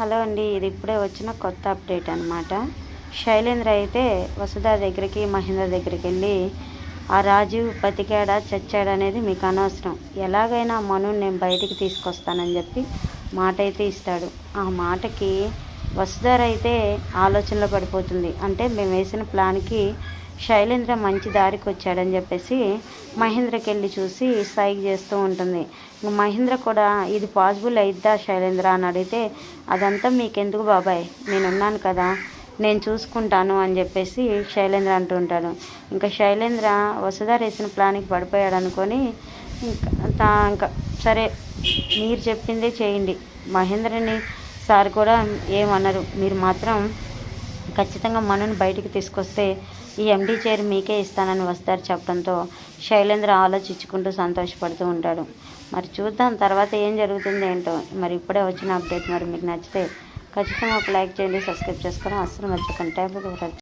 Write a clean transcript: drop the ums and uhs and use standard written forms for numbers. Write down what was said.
Hello అండి, ఇది ఇప్పుడే వచ్చిన కొత్త అప్డేట్ అనమాట. శైలేంద్ర అయితే వసుధ దగ్గరికి, మహేంద్ర దగ్గరికి వెళ్ళి ఆ రాజీవ్ బతికాడా చచ్చాడా అనేది మీకు అనవసరం, ఎలాగైనా మను నేను బయటికి తీసుకొస్తానని చెప్పి మాట అయితే ఇస్తాడు. ఆ మాటకి వసుధార అయితే ఆలోచనలో పడిపోతుంది. అంటే మేము వేసిన ప్లాన్కి శైలేంద్ర మంచి దారికి వచ్చాడని చెప్పేసి మహేంద్రకి వెళ్ళి చూసి సైక్ చేస్తూ ఉంటుంది. మహేంద్ర కూడా ఇది పాసిబుల్ అయిద్దా శైలేంద్ర అని అడిగితే, అదంతా మీకెందుకు బాబాయ్, నేనున్నాను కదా, నేను చూసుకుంటాను అని చెప్పేసి శైలేంద్ర అంటూ ఉంటాడు. ఇంకా శైలేంద్ర వసుధార వేసిన ప్లాన్కి పడిపోయాడు అనుకొని ఇంకా సరే మీరు చెప్పిందే చేయండి, మహేంద్రని సార్ కూడా ఏమన్నారు, మీరు మాత్రం ఖచ్చితంగా మనని బయటికి తీసుకొస్తే ఈ ఎండీ చైర్ మీకే ఇస్తానని వస్తారు చెప్పడంతో శైలేంద్ర ఆలోచించుకుంటూ సంతోషపడుతూ ఉంటాడు. మరి చూద్దాం తర్వాత ఏం జరుగుతుంది ఏంటో. మరి ఇప్పుడే వచ్చిన అప్డేట్ మరి మీకు నచ్చితే ఖచ్చితంగా ఒక లైక్ చేయండి, సబ్స్క్రైబ్ చేసుకోవడం అస్సలు మర్చిపోకండి.